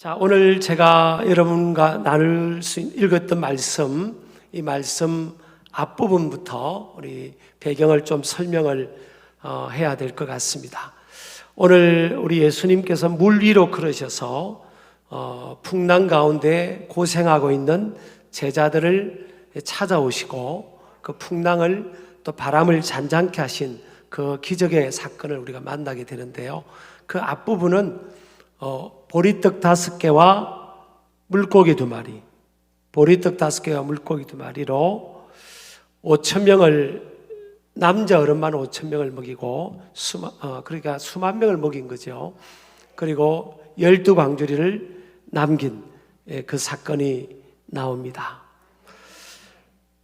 자, 오늘 제가 여러분과 나눌 수 읽었던 말씀, 이 말씀 앞부분부터 우리 배경을 좀 설명을 해야 될 것 같습니다. 오늘 우리 예수님께서 물 위로 걸으셔서 풍랑 가운데 고생하고 있는 제자들을 찾아오시고 그 풍랑을 또 바람을 잔잔케 하신 그 기적의 사건을 우리가 만나게 되는데요. 그 앞부분은 보리떡 5개와 물고기 2마리, 보리떡 5개와 물고기 2마리로 5,000명을, 남자 어른만 5,000명을 먹이고 그러니까 수만 명을 먹인 거죠. 그리고 12광주리를 남긴 그 사건이 나옵니다.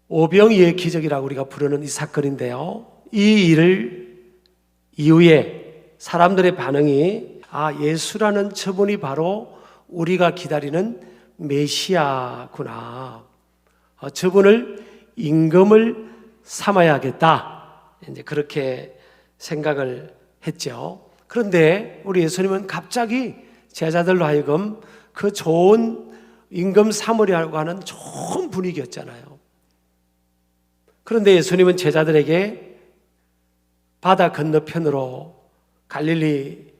오병이의 기적이라고 우리가 부르는 이 사건인데요. 이 일을 이후에 사람들의 반응이 예수라는 저분이 바로 우리가 기다리는 메시아구나. 저분을 임금을 삼아야겠다. 이제 그렇게 생각을 했죠. 그런데 우리 예수님은 갑자기 제자들로 하여금 그 좋은 임금 삼으려고 하는 좋은 분위기였잖아요. 그런데 예수님은 제자들에게 바다 건너편으로 갈릴리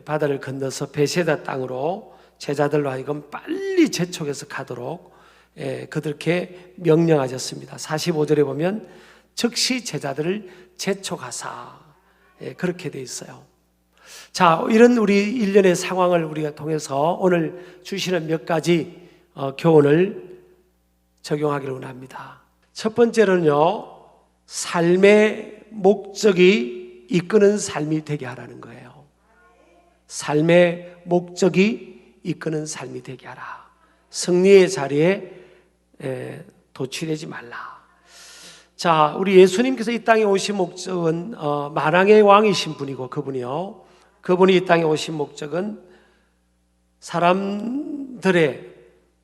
바다를 건너서 베세다 땅으로 제자들로 하여금 빨리 재촉해서 가도록 그들께 명령하셨습니다. 45절에 보면 즉시 제자들을 재촉하사 그렇게 돼 있어요. 자, 이런 우리 일련의 상황을 우리가 통해서 오늘 주시는 몇 가지 교훈을 적용하기를 원합니다. 첫 번째로는요, 삶의 목적이 이끄는 삶이 되게 하라는 거예요. 삶의 목적이 이끄는 삶이 되게 하라. 승리의 자리에 도취되지 말라. 자, 우리 예수님께서 이 땅에 오신 목적은 만왕의 왕이신 분이고 그분이 이 땅에 오신 목적은 사람들의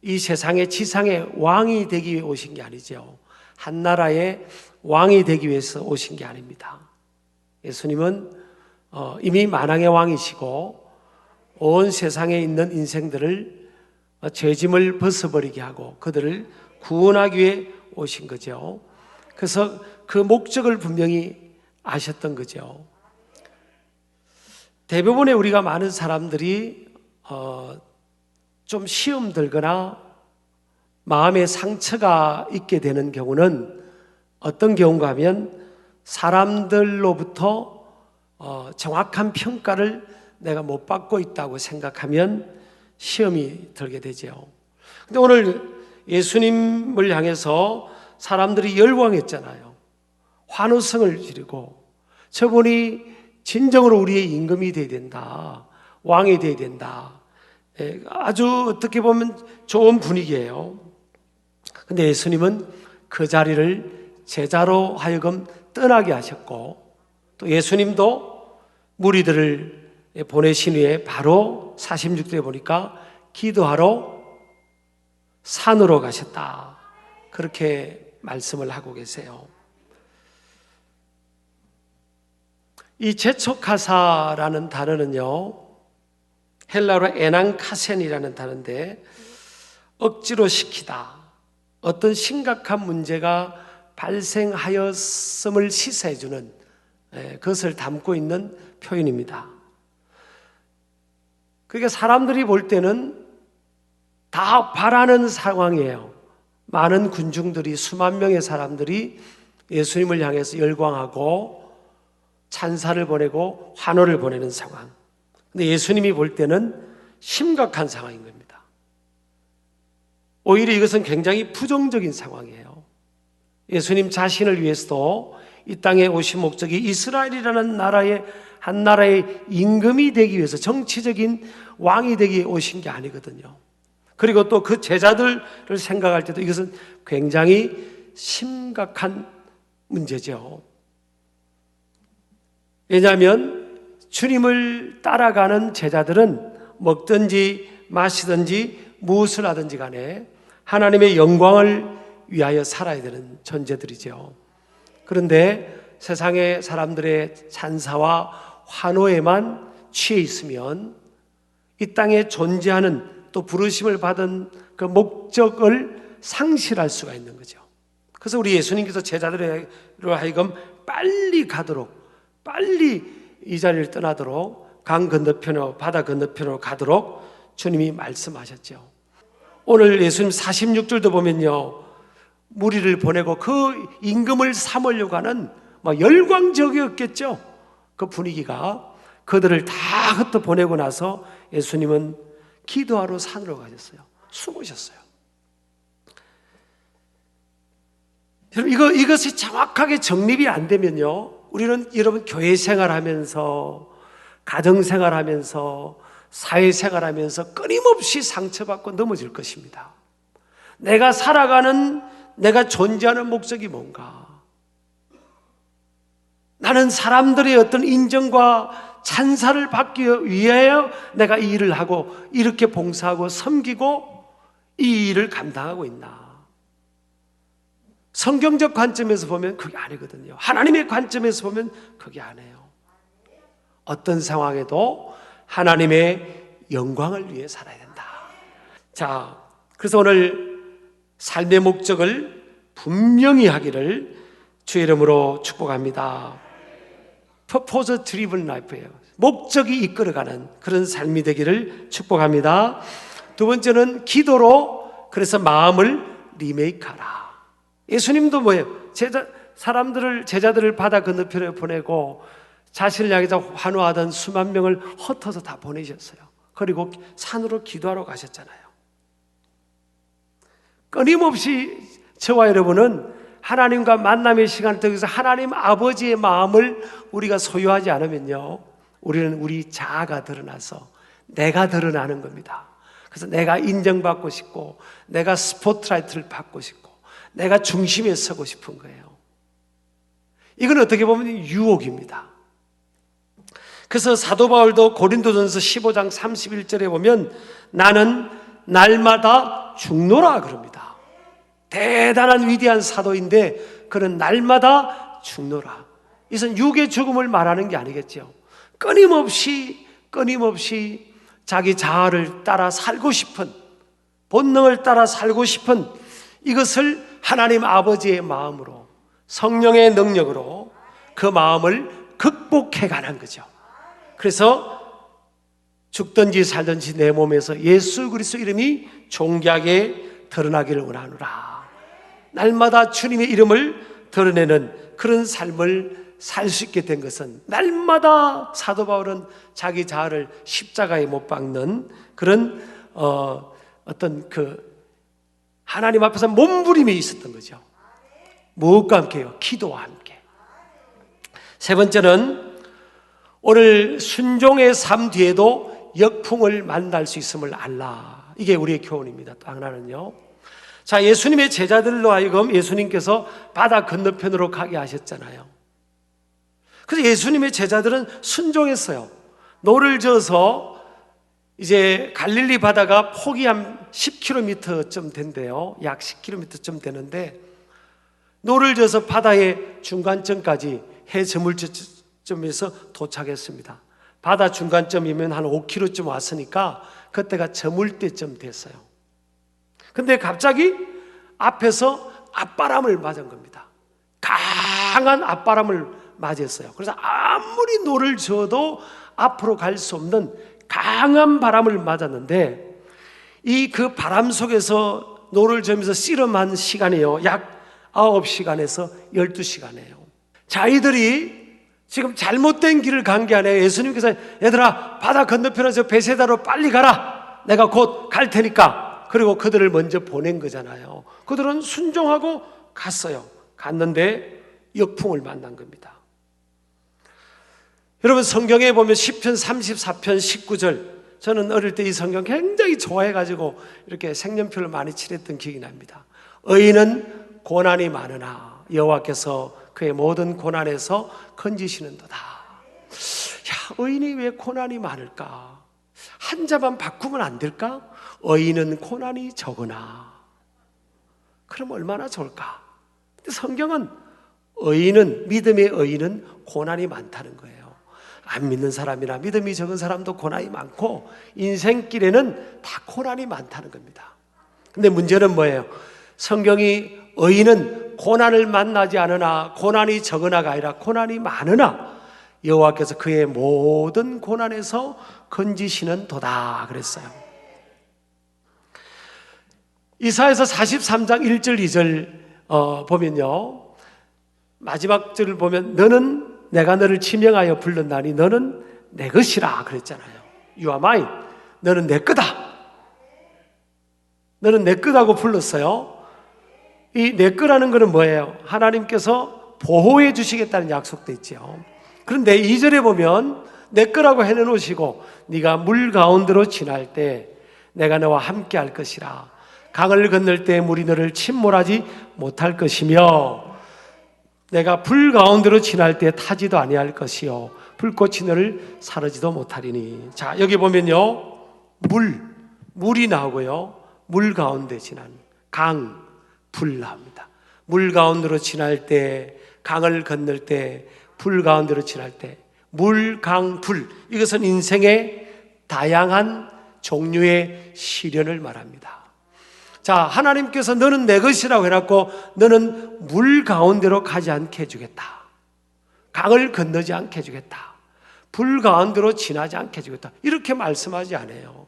이 세상의 지상의 왕이 되기 위해 오신 게 아니죠. 한 나라의 왕이 되기 위해서 오신 게 아닙니다. 예수님은 이미 만왕의 왕이시고 온 세상에 있는 인생들을 죄짐을 벗어버리게 하고 그들을 구원하기 위해 오신 거죠. 그래서 그 목적을 분명히 아셨던 거죠. 대부분의 우리가 많은 사람들이 좀 시험 들거나 마음에 상처가 있게 되는 경우는 어떤 경우가 하면 사람들로부터 정확한 평가를 내가 못 받고 있다고 생각하면 시험이 들게 되죠. 근데 오늘 예수님을 향해서 사람들이 열광했잖아요. 환호성을 지르고 저분이 진정으로 우리의 임금이 되어야 된다, 왕이 되어야 된다. 아주 어떻게 보면 좋은 분위기예요. 근데 예수님은 그 자리를 제자로 하여금 떠나게 하셨고 또 예수님도 무리들을 보내신 후에 바로 46절에 보니까 기도하러 산으로 가셨다. 그렇게 말씀을 하고 계세요. 이 재촉하사라는 단어는요, 헬라어로 에난카센이라는 단어인데 억지로 시키다, 어떤 심각한 문제가 발생하였음을 시사해주는 그것을 담고 있는 표현입니다. 그러니까 사람들이 볼 때는 다 바라는 상황이에요. 많은 군중들이, 수만 명의 사람들이 예수님을 향해서 열광하고 찬사를 보내고 환호를 보내는 상황. 근데 예수님이 볼 때는 심각한 상황인 겁니다. 오히려 이것은 굉장히 부정적인 상황이에요. 예수님 자신을 위해서도 이 땅에 오신 목적이 이스라엘이라는 한 나라의 임금이 되기 위해서 정치적인 왕이 되기 위해 오신 게 아니거든요. 그리고 또 그 제자들을 생각할 때도 이것은 굉장히 심각한 문제죠. 왜냐하면 주님을 따라가는 제자들은 먹든지 마시든지 무엇을 하든지 간에 하나님의 영광을 위하여 살아야 되는 존재들이죠. 그런데 세상의 사람들의 찬사와 환호에만 취해 있으면 이 땅에 존재하는 또 부르심을 받은 그 목적을 상실할 수가 있는 거죠. 그래서 우리 예수님께서 제자들로 하여금 빨리 가도록, 빨리 이 자리를 떠나도록, 강 건너편으로, 바다 건너편으로 가도록 주님이 말씀하셨죠. 오늘 예수님 46절도 보면요, 무리를 보내고 그 임금을 삼으려고 하는 열광적이었겠죠. 그 분위기가. 그들을 다 흩어 보내고 나서 예수님은 기도하러 산으로 가셨어요. 숨으셨어요. 여러분, 이것이 정확하게 정립이 안 되면요, 우리는 여러분 교회 생활하면서, 가정 생활하면서, 사회 생활하면서 끊임없이 상처받고 넘어질 것입니다. 내가 살아가는, 내가 존재하는 목적이 뭔가? 나는 사람들의 어떤 인정과 찬사를 받기 위하여 내가 이 일을 하고 이렇게 봉사하고 섬기고 이 일을 감당하고 있나? 성경적 관점에서 보면 그게 아니거든요. 하나님의 관점에서 보면 그게 아니에요. 어떤 상황에도 하나님의 영광을 위해 살아야 된다. 자, 그래서 오늘 삶의 목적을 분명히 하기를 주의 이름으로 축복합니다. Purpose driven life예요. 목적이 이끌어가는 그런 삶이 되기를 축복합니다. 두 번째는 기도로, 그래서 마음을 리메이크하라. 예수님도 뭐예요? 제자들을 바다 건너편에 보내고 자신을 향해서 환호하던 수만 명을 흩어서 다 보내셨어요. 그리고 산으로 기도하러 가셨잖아요. 끊임없이 저와 여러분은 하나님과 만남의 시간을 통해서 하나님 아버지의 마음을 우리가 소유하지 않으면요, 우리는 우리 자아가 드러나서 내가 드러나는 겁니다. 그래서 내가 인정받고 싶고, 내가 스포트라이트를 받고 싶고, 내가 중심에 서고 싶은 거예요. 이건 어떻게 보면 유혹입니다. 그래서 사도 바울도 고린도전서 15장 31절에 보면 나는 날마다 죽노라 그럽니다. 대단한 위대한 사도인데 그는 날마다 죽노라. 이것은 육의 죽음을 말하는 게 아니겠죠. 끊임없이 자기 자아를 따라 살고 싶은, 본능을 따라 살고 싶은 이것을 하나님 아버지의 마음으로, 성령의 능력으로 그 마음을 극복해 가는 거죠. 그래서 죽든지 살든지 내 몸에서 예수 그리스도 이름이 존귀하게 드러나기를 원하노라. 날마다 주님의 이름을 드러내는 그런 삶을 살 수 있게 된 것은, 날마다 사도 바울은 자기 자아를 십자가에 못 박는 그런 어떤 그 하나님 앞에서 몸부림이 있었던 거죠. 무엇과 함께요? 기도와 함께. 세 번째는 오늘 순종의 삶 뒤에도 역풍을 만날 수 있음을 알라. 이게 우리의 교훈입니다. 또 하나는요, 자, 예수님의 제자들로 하여금 예수님께서 바다 건너편으로 가게 하셨잖아요. 그래서 예수님의 제자들은 순종했어요. 노를 저어서 이제 갈릴리 바다가 폭이 한 10km쯤 된대요. 약 10km쯤 되는데 노를 저어서 바다의 중간점까지 해 저물 점에서 도착했습니다. 바다 중간점이면 한 5km쯤 왔으니까 그때가 저물 때쯤 됐어요. 근데 갑자기 앞에서 앞바람을 맞은 겁니다. 강한 앞바람을 맞았어요. 그래서 아무리 노를 저어도 앞으로 갈 수 없는 강한 바람을 맞았는데, 이 그 바람 속에서 노를 저으면서 씨름한 시간이요, 약 9시간에서 12시간이에요. 자기들이 지금 잘못된 길을 간 게 아니에요. 예수님께서 얘들아, 바다 건너편에서 베세다로 빨리 가라, 내가 곧 갈 테니까. 그리고 그들을 먼저 보낸 거잖아요. 그들은 순종하고 갔어요. 갔는데 역풍을 만난 겁니다. 여러분, 성경에 보면 시편 34편 19절, 저는 어릴 때 이 성경 굉장히 좋아해가지고 이렇게 색연필을 많이 칠했던 기억이 납니다. 의인은 고난이 많으나 여호와께서 그의 모든 고난에서 건지시는도다. 야, 의인이 왜 고난이 많을까? 한자만 바꾸면 안 될까? 의인은 고난이 적으나. 그럼 얼마나 좋을까? 근데 성경은 의인은, 믿음의 의인은 고난이 많다는 거예요. 안 믿는 사람이나 믿음이 적은 사람도 고난이 많고, 인생길에는 다 고난이 많다는 겁니다. 근데 문제는 뭐예요? 성경이 의인은 고난을 만나지 않으나 고난이 적으나가 아니라 고난이 많으나 여호와께서 그의 모든 고난에서 건지시는 도다 그랬어요. 이사야서 43장 1절 2절 보면요, 마지막 절을 보면 너는 내가 너를 지명하여 불렀나니 너는 내 것이라 그랬잖아요. You are mine. 너는 내 거다. 너는 내 거다고 불렀어요. 이 내 거라는 것은 뭐예요? 하나님께서 보호해 주시겠다는 약속도 있죠. 그런데 2절에 보면 내 거라고 해놓으시고 네가 물 가운데로 지날 때 내가 너와 함께 할 것이라. 강을 건널 때 물이 너를 침몰하지 못할 것이며 내가 불 가운데로 지날 때 타지도 아니할 것이요 불꽃이 너를 사르지도 못하리니. 자, 여기 보면요, 물이 나오고요, 물 가운데 지난 강, 불 나옵니다. 물 가운데로 지날 때, 강을 건널 때, 불 가운데로 지날 때, 물, 강, 불, 이것은 인생의 다양한 종류의 시련을 말합니다. 자, 하나님께서 너는 내 것이라고 해놨고 너는 물 가운데로 가지 않게 해주겠다. 강을 건너지 않게 해주겠다. 불 가운데로 지나지 않게 해주겠다. 이렇게 말씀하지 않아요.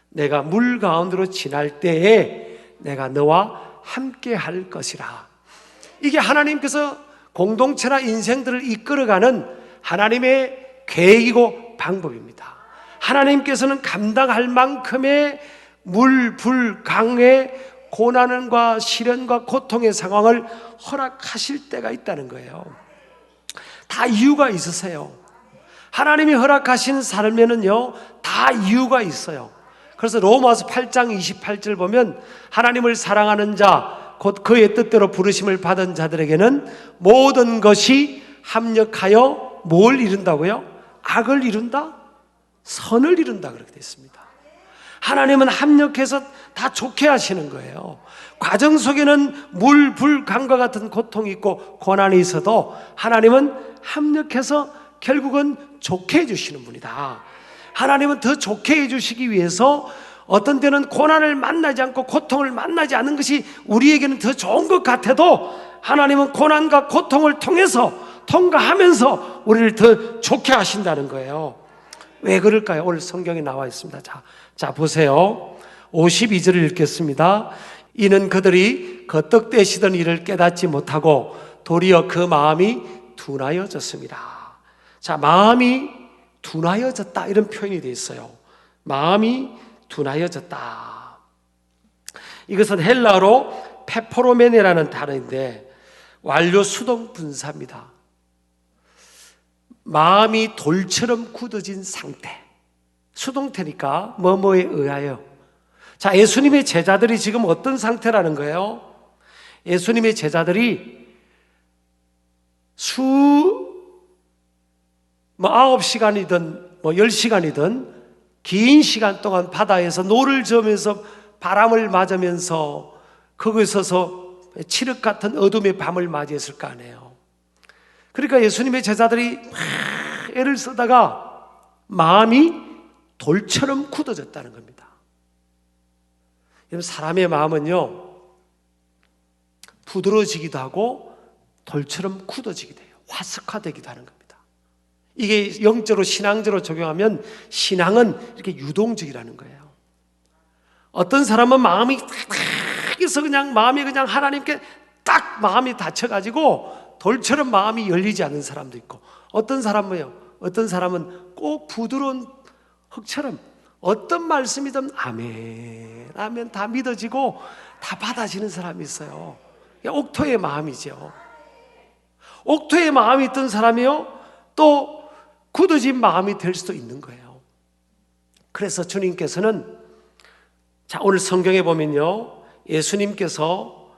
내가 물 가운데로 지날 때에 내가 너와 함께 할 것이라. 이게 하나님께서 공동체나 인생들을 이끌어가는 하나님의 계획이고 방법입니다. 하나님께서는 감당할 만큼의 물, 불, 강의 고난과 시련과 고통의 상황을 허락하실 때가 있다는 거예요. 다 이유가 있으세요. 하나님이 허락하신 삶에는요, 다 이유가 있어요. 그래서 로마서 8장 28절 보면 하나님을 사랑하는 자, 곧 그의 뜻대로 부르심을 받은 자들에게는 모든 것이 합력하여 뭘 이룬다고요? 악을 이룬다? 선을 이룬다 그렇게 되어 있습니다. 하나님은 합력해서 다 좋게 하시는 거예요. 과정 속에는 물, 불, 강과 같은 고통이 있고 고난이 있어도 하나님은 합력해서 결국은 좋게 해주시는 분이다. 하나님은 더 좋게 해주시기 위해서 어떤 때는 고난을 만나지 않고 고통을 만나지 않는 것이 우리에게는 더 좋은 것 같아도 하나님은 고난과 고통을 통해서 통과하면서 우리를 더 좋게 하신다는 거예요. 왜 그럴까요? 오늘 성경에 나와 있습니다. 자 보세요. 52절을 읽겠습니다. 이는 그들이 거떡대시던 일을 깨닫지 못하고 도리어 그 마음이 둔하여졌습니다. 자, 마음이 둔하여졌다 이런 표현이 되어 있어요. 마음이 둔하여졌다. 이것은 헬라어로 페포로멘이라는 단어인데 완료 수동 분사입니다. 마음이 돌처럼 굳어진 상태. 수동태니까 뭐뭐에 의하여. 자, 예수님의 제자들이 지금 어떤 상태라는 거예요? 예수님의 제자들이 9시간이든 10시간이든 긴 시간 동안 바다에서 노를 저으면서 바람을 맞으면서 거기에 서서 칠흑 같은 어둠의 밤을 맞이했을 거 아니에요. 그러니까 예수님의 제자들이 막 애를 쓰다가 마음이 돌처럼 굳어졌다는 겁니다. 여러분, 사람의 마음은요, 부드러워지기도 하고 돌처럼 굳어지기도 해요. 화석화되기도 하는 겁니다. 이게 영적으로 신앙적으로 적용하면 신앙은 이렇게 유동적이라는 거예요. 어떤 사람은 마음이 딱 해서 그냥 마음이 그냥 하나님께 딱 마음이 닫혀가지고 돌처럼 마음이 열리지 않는 사람도 있고, 어떤 사람은 꼭 부드러운 흙처럼 어떤 말씀이든 아멘, 아멘 다 믿어지고 다 받아지는 사람이 있어요. 옥토의 마음이죠. 옥토의 마음이 있던 사람이요, 또 굳어진 마음이 될 수도 있는 거예요. 그래서 주님께서는, 자, 오늘 성경에 보면요, 예수님께서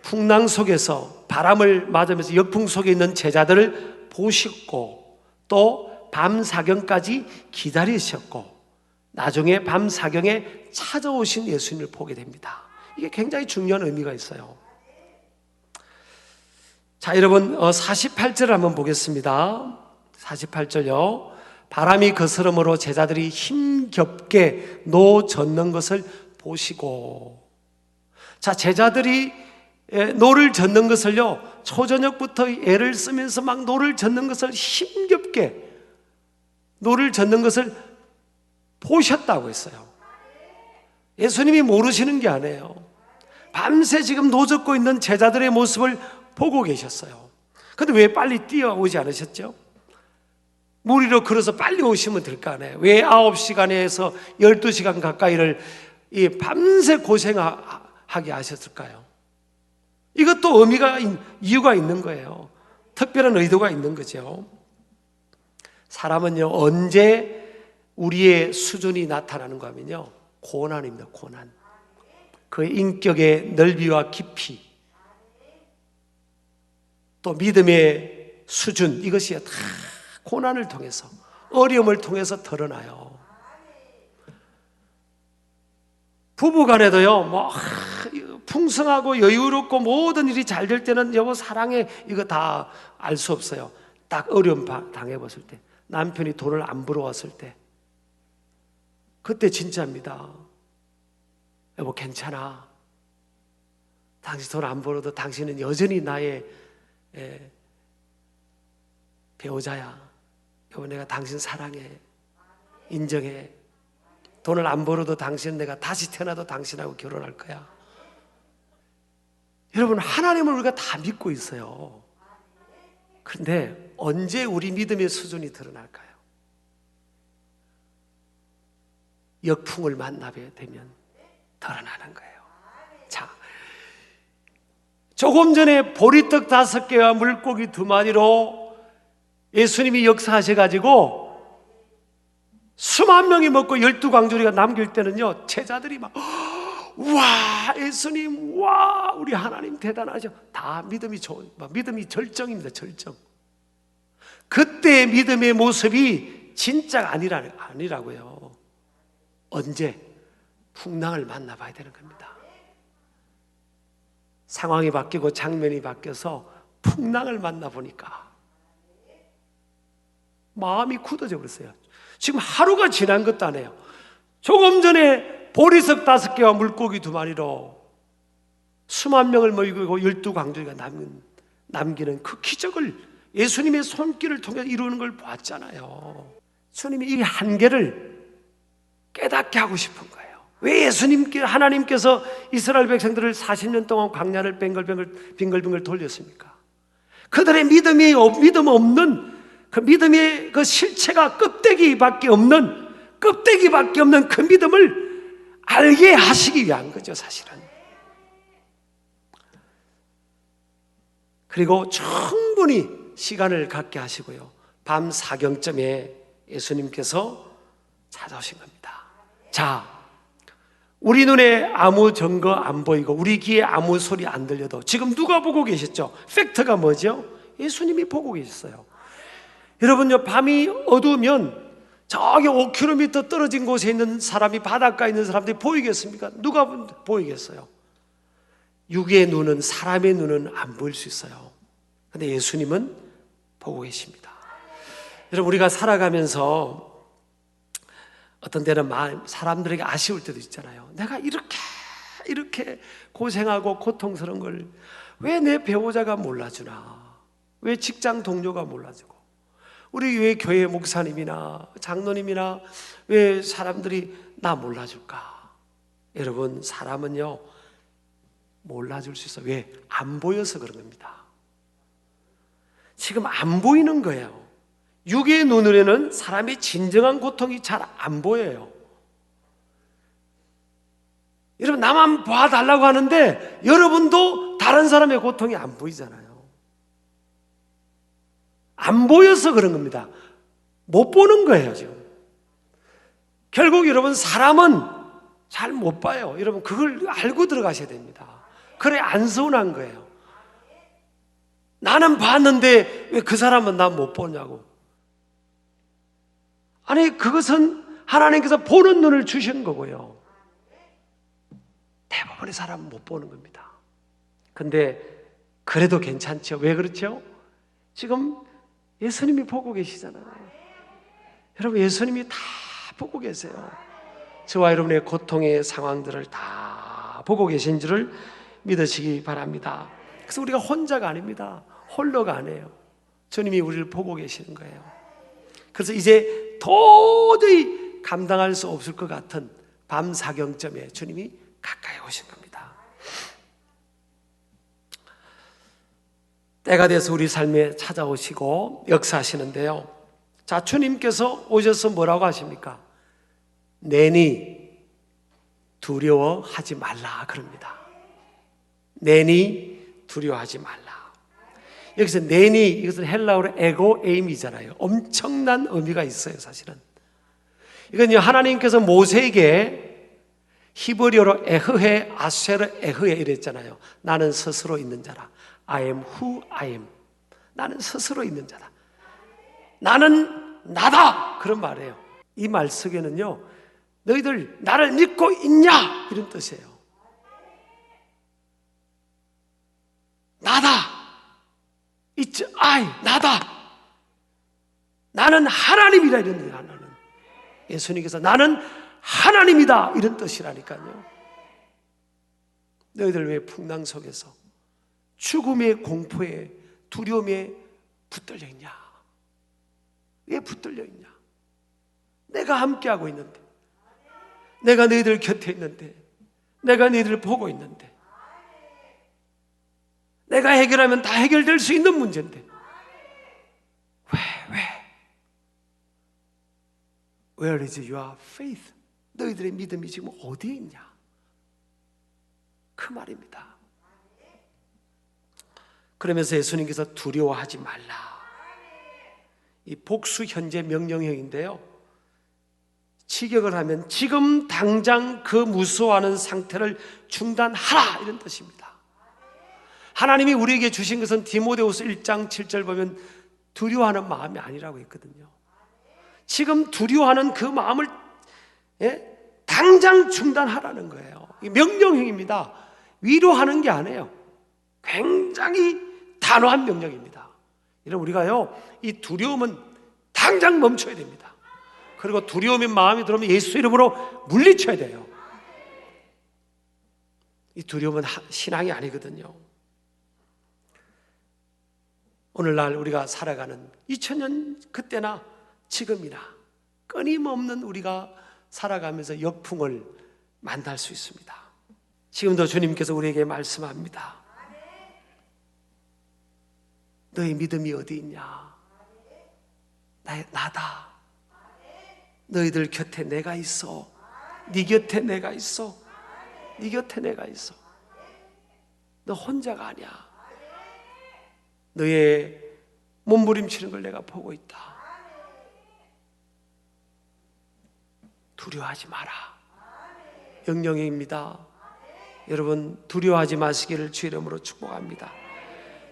풍랑 속에서 바람을 맞으면서 역풍 속에 있는 제자들을 보셨고 또 밤 사경까지 기다리셨고 나중에 밤 사경에 찾아오신 예수님을 보게 됩니다. 이게 굉장히 중요한 의미가 있어요. 자, 여러분 48절 한번 보겠습니다. 48절요. 바람이 거스름으로 제자들이 힘겹게 노 젓는 것을 보시고, 자, 제자들이 노를 젓는 것을요, 초저녁부터 애를 쓰면서 막 노를 젓는 것을 힘겹게 노를 젓는 것을 보셨다고 했어요. 예수님이 모르시는 게 아니에요. 밤새 지금 노 젓고 있는 제자들의 모습을 보고 계셨어요. 그런데 왜 빨리 뛰어오지 않으셨죠? 무리로 걸어서 빨리 오시면 될 거 아니에요. 왜 9시간에서 12시간 가까이를 이 밤새 고생하게 하셨을까요? 이것도 이유가 있는 거예요. 특별한 의도가 있는 거죠. 사람은요, 언제 우리의 수준이 나타나는가 하면요, 고난입니다. 고난. 그 인격의 넓이와 깊이, 또 믿음의 수준, 이것이 다 고난을 통해서, 어려움을 통해서 드러나요. 부부간에도요, 뭐 풍성하고 여유롭고 모든 일이 잘 될 때는 여보 사랑해, 이거 다 알 수 없어요. 딱 어려움 당해봤을 때, 남편이 돈을 안 벌어왔을 때, 그때 진짜입니다. 여보 괜찮아, 당신 돈 안 벌어도 당신은 여전히 나의 배우자야. 여보 내가 당신 사랑해, 인정해. 돈을 안 벌어도 당신은 내가 다시 태어나도 당신하고 결혼할 거야. 여러분, 하나님을 우리가 다 믿고 있어요. 그런데 언제 우리 믿음의 수준이 드러날까요? 역풍을 만나게 되면 드러나는 거예요. 자, 조금 전에 보리떡 5개와 물고기 2마리로 예수님이 역사하셔가지고 수만 명이 먹고 12광주리가 남길 때는요, 제자들이 막 와, 예수님, 와, 우리 하나님 대단하죠. 다 믿음이 믿음이 절정입니다. 절정. 그때의 믿음의 모습이 진짜가 아니라고요. 언제? 풍랑을 만나봐야 되는 겁니다. 상황이 바뀌고 장면이 바뀌어서 풍랑을 만나보니까 마음이 굳어져 버렸어요. 지금 하루가 지난 것도 아니에요. 조금 전에 보리석 5개와 물고기 2마리로 수만 명을 먹이고 12광주리가 남기는 그 기적을 예수님의 손길을 통해 이루는 걸 봤잖아요. 주님이 이 한계를 깨닫게 하고 싶은 거예요. 왜 하나님께서 이스라엘 백성들을 40년 동안 광야를 빙글빙글 돌렸습니까? 그들의 믿음 없는 그 믿음의 그 실체가 껍데기밖에 없는 그 믿음을 알게 하시기 위한 거죠, 사실은. 그리고 충분히 시간을 갖게 하시고요, 밤 4경쯤에 예수님께서 찾아오신 겁니다. 자, 우리 눈에 아무 증거 안 보이고 우리 귀에 아무 소리 안 들려도 지금 누가 보고 계셨죠? 팩트가 뭐죠? 예수님이 보고 계셨어요. 여러분요, 밤이 어두우면 저기 5km 떨어진 곳에 있는 사람이, 바닷가에 있는 사람들이 보이겠습니까? 누가 보이겠어요? 육의 눈은, 사람의 눈은 안 보일 수 있어요. 근데 예수님은 보고 계십니다. 여러분, 우리가 살아가면서 어떤 때는 사람들에게 아쉬울 때도 있잖아요. 내가 이렇게 고생하고 고통스러운 걸 왜 내 배우자가 몰라주나? 왜 직장 동료가 몰라주고? 우리 왜 교회 목사님이나 장로님이나 왜 사람들이 나 몰라줄까? 여러분, 사람은요 몰라줄 수 있어요. 왜? 안 보여서 그런 겁니다. 지금 안 보이는 거예요. 육의 눈으로는 사람의 진정한 고통이 잘 안 보여요. 여러분, 나만 봐달라고 하는데 여러분도 다른 사람의 고통이 안 보이잖아요. 안 보여서 그런 겁니다. 못 보는 거예요, 지금. 결국 여러분, 사람은 잘 못 봐요. 여러분, 그걸 알고 들어가셔야 됩니다. 그래, 안 서운한 거예요. 나는 봤는데 왜 그 사람은 나 못 보냐고. 아니, 그것은 하나님께서 보는 눈을 주신 거고요. 대부분의 사람은 못 보는 겁니다. 근데 그래도 괜찮죠. 왜 그렇죠? 지금 예수님이 보고 계시잖아요. 여러분, 예수님이 다 보고 계세요. 저와 여러분의 고통의 상황들을 다 보고 계신 줄을 믿으시기 바랍니다. 그래서 우리가 혼자가 아닙니다. 홀로가 아니에요. 주님이 우리를 보고 계시는 거예요. 그래서 이제 도저히 감당할 수 없을 것 같은 밤 사경점에 주님이 가까이 오신 겁니다. 때가 돼서 우리 삶에 찾아오시고 역사하시는데요. 자, 주님께서 오셔서 뭐라고 하십니까? 내니 두려워하지 말라 그럽니다. 내니 두려워하지 말라. 여기서 내니, 이것은 헬라어로 에고 에임이잖아요. 엄청난 의미가 있어요, 사실은. 이건 하나님께서 모세에게 히브리어로 에흐헤 아쉐르 에흐헤 이랬잖아요. 나는 스스로 있는 자라. I am who I am. 나는 스스로 있는 자다. 나는 나다. 그런 말이에요. 이 말 속에는요, 너희들 나를 믿고 있냐? 이런 뜻이에요. 나다. It's I. 나다. 나는 하나님이다. 이런 뜻이에요. 나는. 예수님께서 나는 하나님이다. 이런 뜻이라니까요. 너희들 왜 풍랑 속에서 죽음의 공포에 두려움에 붙들려 있냐? 왜 붙들려 있냐? 내가 함께하고 있는데, 내가 너희들 곁에 있는데, 내가 너희들을 보고 있는데, 내가 해결하면 다 해결될 수 있는 문제인데 왜? Where is your faith? 너희들의 믿음이 지금 어디에 있냐? 그 말입니다. 그러면서 예수님께서 두려워하지 말라. 이 복수 현재 명령형인데요, 직역을 하면 지금 당장 그 무서워하는 상태를 중단하라 이런 뜻입니다. 하나님이 우리에게 주신 것은 디모데후서 1장 7절 보면 두려워하는 마음이 아니라고 했거든요. 지금 두려워하는 그 마음을 당장 중단하라는 거예요. 이 명령형입니다. 위로하는 게 아니에요. 굉장히 단호한 명령입니다. 여러분, 우리가요, 이 두려움은 당장 멈춰야 됩니다. 그리고 두려움의 마음이 들어오면 예수 이름으로 물리쳐야 돼요. 이 두려움은 신앙이 아니거든요. 오늘날 우리가 살아가는 2000년 그때나 지금이나 끊임없는 우리가 살아가면서 역풍을 만날 수 있습니다. 지금도 주님께서 우리에게 말씀합니다. 너의 믿음이 어디 있냐? 나다. 너희들 곁에 내가 있어. 네 곁에 내가 있어. 네 곁에 내가 있어. 너 혼자가 아니야. 너의 몸부림치는 걸 내가 보고 있다. 두려워하지 마라. 명령입니다. 여러분, 두려워하지 마시기를 주 이름으로 축복합니다.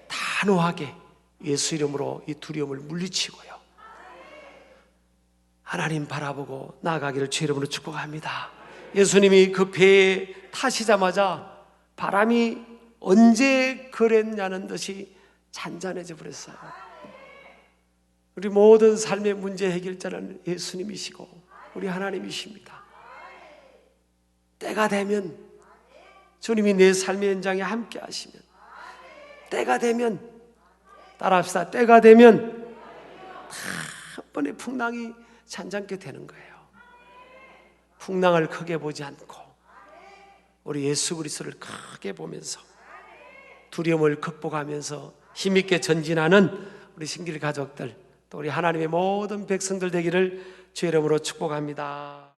단호하게 예수 이름으로 이 두려움을 물리치고요, 하나님 바라보고 나아가기를 주 이름으로 축복합니다. 예수님이 그 배에 타시자마자 바람이 언제 그랬냐는 듯이 잔잔해져 버렸어요. 우리 모든 삶의 문제 해결자는 예수님이시고 우리 하나님이십니다. 때가 되면 주님이 내 삶의 현장에 함께 하시면, 때가 되면, 따라합시다, 때가 되면 한 번의 풍랑이 잔잔케 되는 거예요. 풍랑을 크게 보지 않고 우리 예수 그리스도를 크게 보면서 두려움을 극복하면서 힘있게 전진하는 우리 신길 가족들, 또 우리 하나님의 모든 백성들 되기를 주의 이름으로 축복합니다.